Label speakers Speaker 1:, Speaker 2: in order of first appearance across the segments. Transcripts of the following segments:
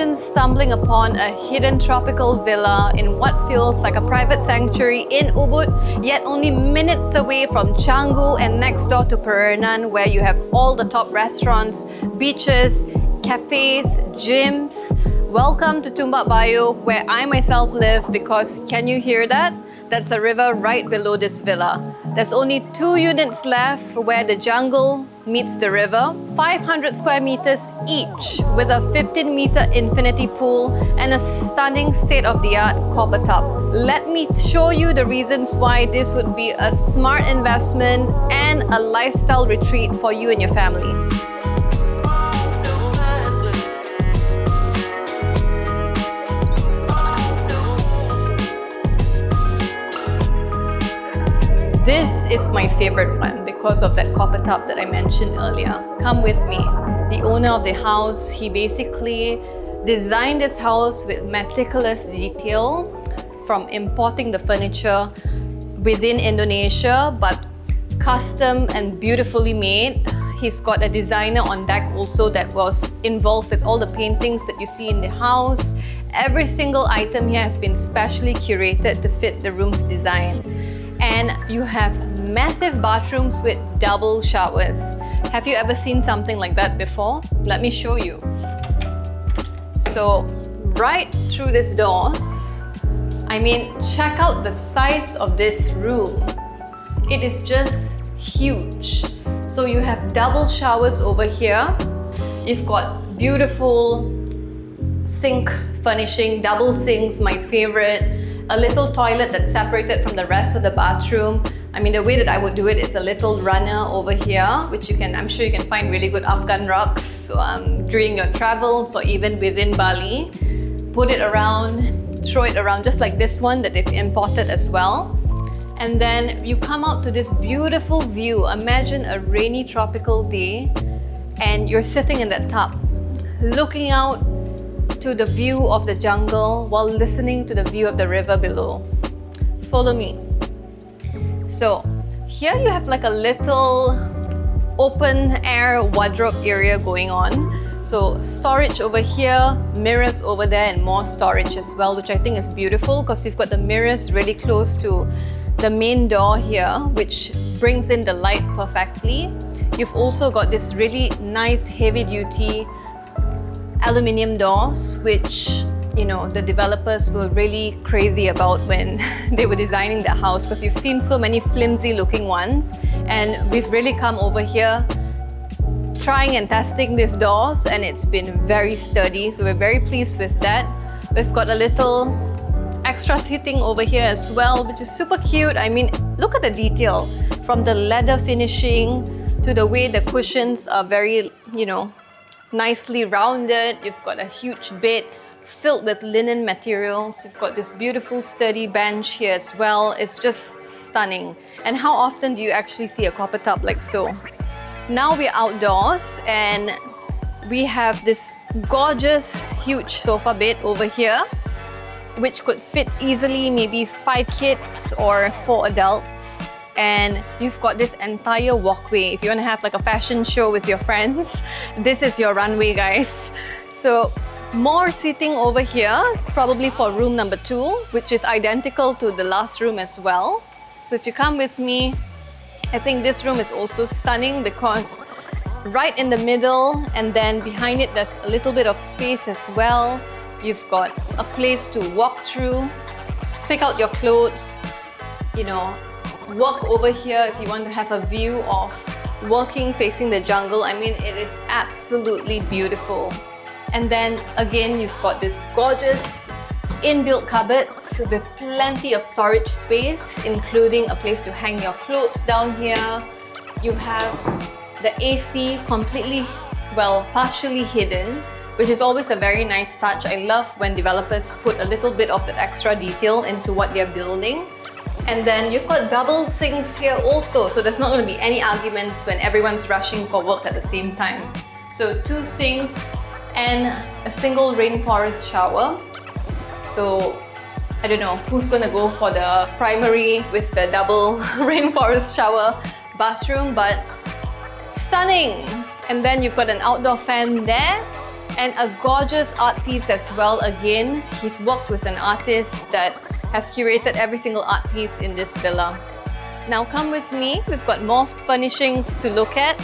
Speaker 1: Imagine stumbling upon a hidden tropical villa in what feels like a private sanctuary in Ubud, yet only minutes away from Canggu and next door to Pererenan, where you have all the top restaurants, beaches, cafes, gyms. Welcome to Tumbak, Bayuh, where I myself live, because can you hear that? That's a river right below this villa. There's only 2 units left where the jungle meets the river, 500 square meters each, with a 15-meter infinity pool and a stunning state-of-the-art copper tub. Let me show you the reasons why this would be a smart investment and a lifestyle retreat for you and your family. This is my favorite one because of that copper tub that I mentioned earlier. Come with me. The owner of the house, he basically designed this house with meticulous detail, from importing the furniture within Indonesia, but custom and beautifully made. He's got a designer on deck also that was involved with all the paintings that you see in the house. Every single item here has been specially curated to fit the room's design. And you have massive bathrooms with double showers. Have you ever seen something like that before? Let me show you. So, right through these doors, check out the size of this room. It is just huge. So you have double showers over here. You've got beautiful sink furnishing, double sinks, my favorite. A little toilet that's separated from the rest of the bathroom. The way that I would do it is a little runner over here, which I'm sure you can find really good Afghan rugs during your travels or even within Bali. Put it around, throw it around, just like this one that they've imported as well. And then you come out to this beautiful view. Imagine a rainy tropical day and you're sitting in that tub, looking out to the view of the jungle while listening to the view of the river below. Follow me. So here you have like a little open air wardrobe area going on. So storage over here, mirrors over there, and more storage as well, which I think is beautiful because you've got the mirrors really close to the main door here, which brings in the light perfectly. You've also got this really nice heavy duty aluminium doors, which the developers were really crazy about when they were designing the house, because you've seen so many flimsy looking ones, and we've really come over here trying and testing these doors, and it's been very sturdy, so we're very pleased with that. We've got a little extra seating over here as well, which is super cute. Look at the detail, from the leather finishing to the way the cushions are very nicely rounded. You've got a huge bed filled with linen materials. You've got this beautiful sturdy bench here as well. It's just stunning. And how often do you actually see a copper tub like so? Now we're outdoors and we have this gorgeous huge sofa bed over here, which could fit easily maybe 5 kids or 4 adults. And you've got this entire walkway. If you want to have like a fashion show with your friends, this is your runway, guys. So more seating over here, probably for room number 2, which is identical to the last room as well. So if you come with me, I think this room is also stunning because right in the middle and then behind it, there's a little bit of space as well. You've got a place to walk through, pick out your clothes, walk over here if you want to have a view of working facing the jungle. It is absolutely beautiful. And then again, you've got this gorgeous inbuilt cupboards with plenty of storage space, including a place to hang your clothes down here. You have the AC completely, partially hidden, which is always a very nice touch. I love when developers put a little bit of that extra detail into what they're building. And then you've got double sinks here also, so there's not going to be any arguments when everyone's rushing for work at the same time. So 2 sinks and a single rainforest shower. So I don't know who's going to go for the primary with the double rainforest shower bathroom, but stunning. And then you've got an outdoor fan there. And a gorgeous art piece as well. Again, he's worked with an artist that has curated every single art piece in this villa. Now come with me, we've got more furnishings to look at.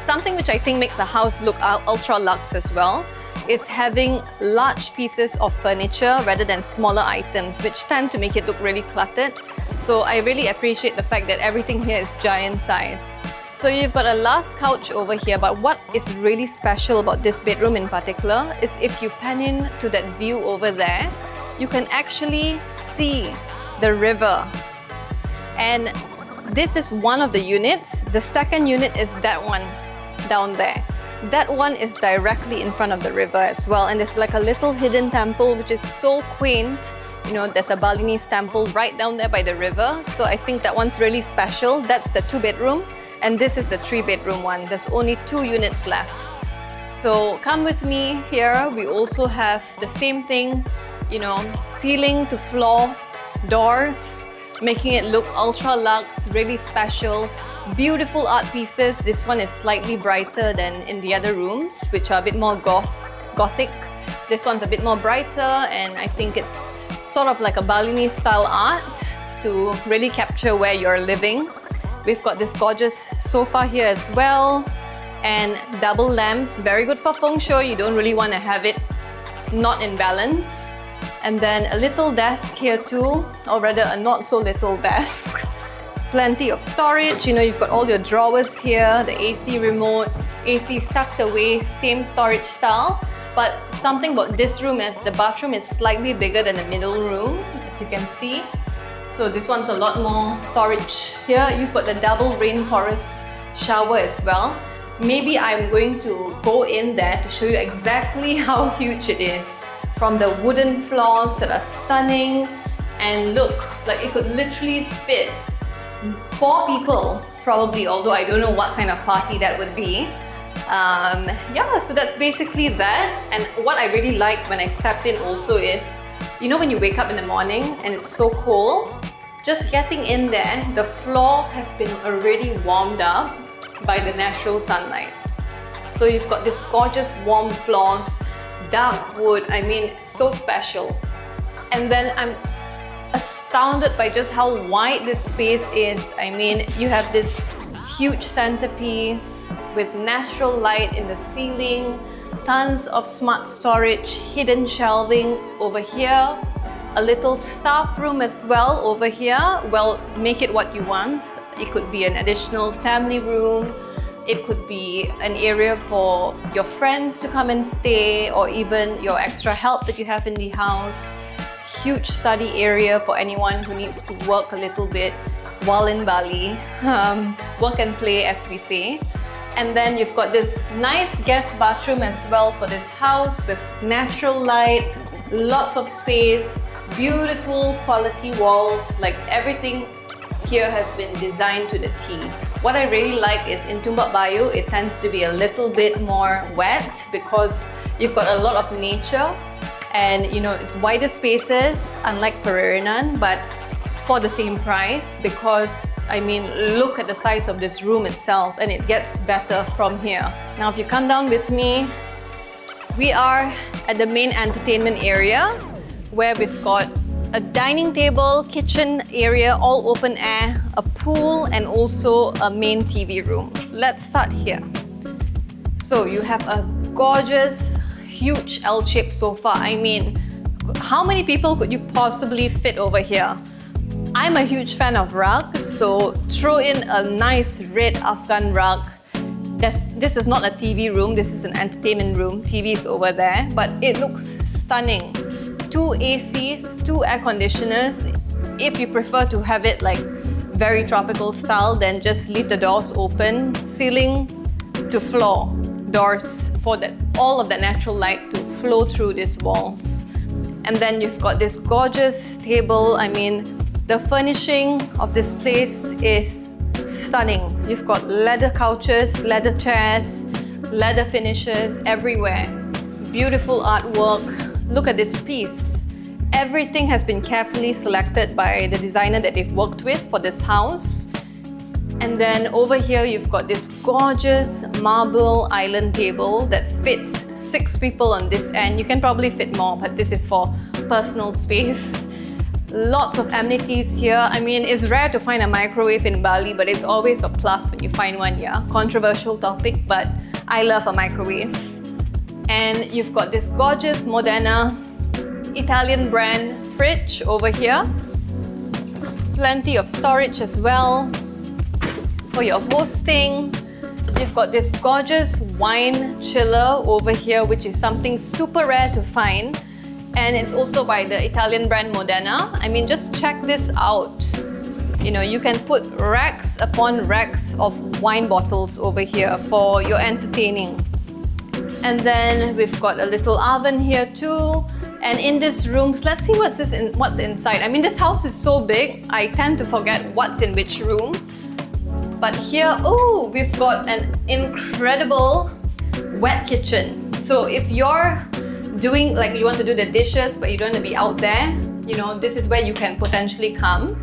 Speaker 1: Something which I think makes a house look ultra luxe as well is having large pieces of furniture rather than smaller items, which tend to make it look really cluttered. So I really appreciate the fact that everything here is giant size. So you've got a last couch over here, but what is really special about this bedroom in particular is if you pan in to that view over there, you can actually see the river. And this is one of the units. The second unit is that one down there. That one is directly in front of the river as well. And there's like a little hidden temple, which is so quaint. You know, there's a Balinese temple right down there by the river. So I think that one's really special. That's the 2-bedroom. And this is the 3-bedroom one. There's only 2 units left. So come with me here. We also have the same thing, you know, ceiling to floor doors, making it look ultra luxe, really special. Beautiful art pieces. This one is slightly brighter than in the other rooms, which are a bit more gothic. This one's a bit more brighter, and I think it's sort of like a Balinese style art to really capture where you're living. We've got this gorgeous sofa here as well, and double lamps, very good for feng shui. You don't really want to have it not in balance. And then a little desk here too, or rather a not so little desk. Plenty of storage, you know, you've got all your drawers here, the AC remote, AC is tucked away, same storage style. But something about this room is the bathroom is slightly bigger than the middle room, as you can see. So this one's a lot more storage here. You've got the double rainforest shower as well. Maybe I'm going to go in there to show you exactly how huge it is. From the wooden floors that are stunning, and look, like it could literally fit 4 people probably, although I don't know what kind of party that would be. Yeah, so that's basically that. And what I really liked when I stepped in also is, you know, when you wake up in the morning and it's so cold, just getting in there, the floor has been already warmed up by the natural sunlight. So you've got this gorgeous warm floors, dark wood, I mean, it's so special. And then I'm astounded by just how wide this space is. I mean, you have this huge centerpiece with natural light in the ceiling, tons of smart storage, hidden shelving over here, a little staff room as well over here. Well, make it what you want. It could be an additional family room. It could be an area for your friends to come and stay, or even your extra help that you have in the house. Huge study area for anyone who needs to work a little bit while in Bali. Work and play, as we say. And then you've got this nice guest bathroom as well for this house with natural light, lots of space, beautiful quality walls, like everything here has been designed to the T. What I really like is in Tumbak Bayuh, it tends to be a little bit more wet because you've got a lot of nature, and you know, it's wider spaces, unlike Pererenan, but for the same price, because I mean, look at the size of this room itself, and it gets better from here. Now, if you come down with me, we are at the main entertainment area where we've got a dining table, kitchen area, all open air, a pool, and also a main TV room. Let's start here. So you have a gorgeous, huge L-shaped sofa. I mean, how many people could you possibly fit over here? I'm a huge fan of rugs, so throw in a nice red Afghan rug. This is not a TV room, this is an entertainment room. TV is over there, but it looks stunning. 2 ACs, 2 air conditioners. If you prefer to have it like very tropical style, then just leave the doors open. Ceiling to floor doors for all of the natural light to flow through these walls. And then you've got this gorgeous table. I mean, the furnishing of this place is stunning. You've got leather couches, leather chairs, leather finishes everywhere. Beautiful artwork. Look at this piece. Everything has been carefully selected by the designer that they've worked with for this house. And then over here, you've got this gorgeous marble island table that fits 6 people on this end. You can probably fit more, but this is for personal space. Lots of amenities here. I mean, it's rare to find a microwave in Bali, but it's always a plus when you find one, yeah. Controversial topic, but I love a microwave. And you've got this gorgeous Modena Italian brand fridge over here. Plenty of storage as well for your hosting. You've got this gorgeous wine chiller over here, which is something super rare to find. And it's also by the Italian brand Modena. I mean, just check this out. You know, you can put racks upon racks of wine bottles over here for your entertaining. And then we've got a little oven here too. And in this room, let's see what's inside. I mean, this house is so big, I tend to forget what's in which room. But here, oh, we've got an incredible wet kitchen. So if you're doing, like, you want to do the dishes, but you don't want to be out there, you know, this is where you can potentially come.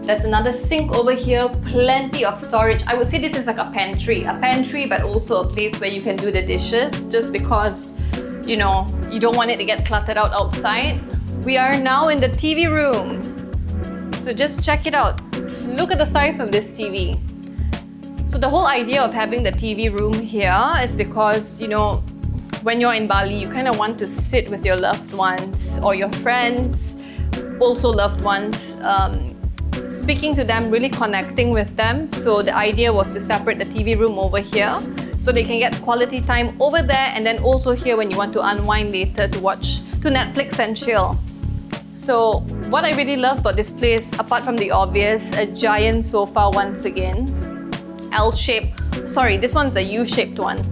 Speaker 1: There's another sink over here, plenty of storage. I would say this is like a pantry, but also a place where you can do the dishes, just because, you know, you don't want it to get cluttered out outside. We are now in the TV room. So just check it out. Look at the size of this TV. So the whole idea of having the TV room here is because, you know, when you're in Bali, you kind of want to sit with your loved ones or your friends, also loved ones, speaking to them, really connecting with them. So the idea was to separate the TV room over here so they can get quality time over there, and then also here when you want to unwind later to watch, to Netflix and chill. So what I really love about this place, apart from the obvious, a giant sofa once again, L-shaped, sorry, this one's a U-shaped one,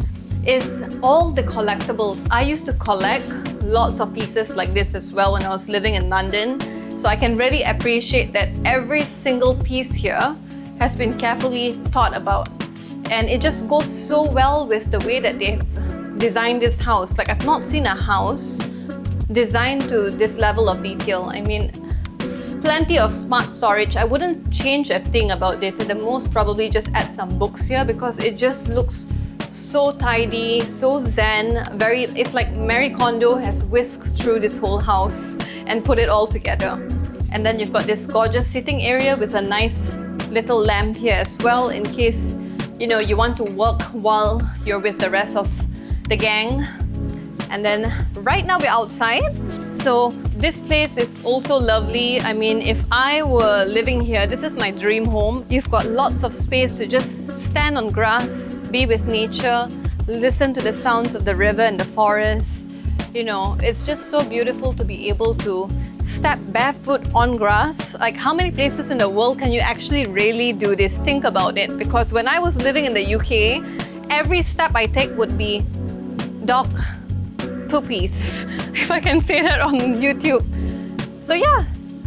Speaker 1: is all the collectibles. I used to collect lots of pieces like this as well when I was living in London. So I can really appreciate that every single piece here has been carefully thought about. And it just goes so well with the way that they've designed this house. Like, I've not seen a house designed to this level of detail. I mean, plenty of smart storage. I wouldn't change a thing about this. At the most, probably just add some books here because it just looks so tidy, so zen, it's like Marie Kondo has whisked through this whole house and put it all together. And then you've got this gorgeous sitting area with a nice little lamp here as well, in case, you know, you want to work while you're with the rest of the gang. And then right now we're outside. So this place is also lovely. I mean, if I were living here, this is my dream home. You've got lots of space to just stand on grass, be with nature, listen to the sounds of the river and the forest. You know, it's just so beautiful to be able to step barefoot on grass. Like, how many places in the world can you actually really do this? Think about it. Because when I was living in the UK, every step I take would be dog poopies, if I can say that on YouTube. So yeah,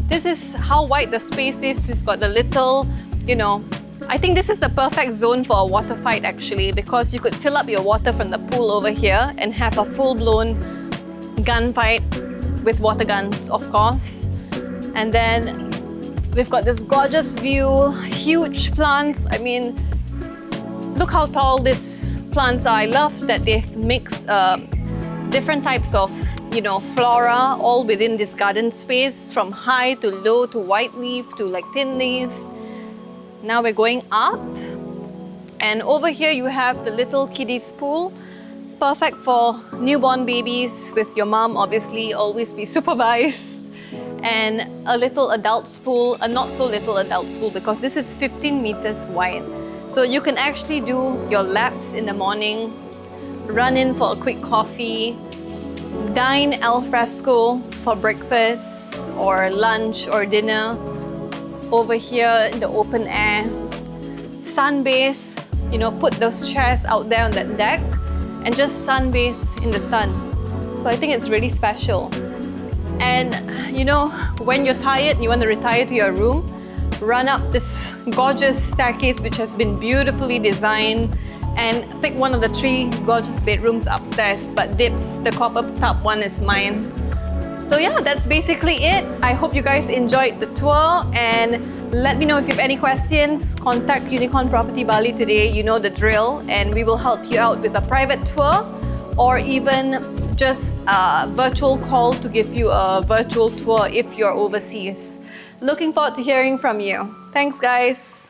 Speaker 1: this is how wide the space is. You've got the little, you know, I think this is the perfect zone for a water fight actually, because you could fill up your water from the pool over here and have a full-blown gunfight with water guns, of course. And then we've got this gorgeous view, huge plants. I mean, look how tall these plants are. I love that they've mixed different types of, you know, flora all within this garden space, from high to low to white leaf to like thin leaf. Now we're going up, and over here you have the little kiddies pool, perfect for newborn babies with your mom, obviously, always be supervised. And a little adults pool, a not so little adults pool, because this is 15 meters wide. So you can actually do your laps in the morning, run in for a quick coffee, dine al fresco for breakfast or lunch or dinner over here in the open air, sunbathe, you know, put those chairs out there on that deck and just sunbathe in the sun. So I think it's really special. And you know, when you're tired and you want to retire to your room, run up this gorgeous staircase which has been beautifully designed, and pick one of the 3 gorgeous bedrooms upstairs, but dips, the copper top one is mine. So yeah, that's basically it. I hope you guys enjoyed the tour, and Let me know if you have any questions. Contact Unicorn Property Bali today. You know the drill, and we will help you out with a private tour or even just a virtual call to give you a virtual tour if you're overseas. Looking forward to hearing from you. Thanks, guys.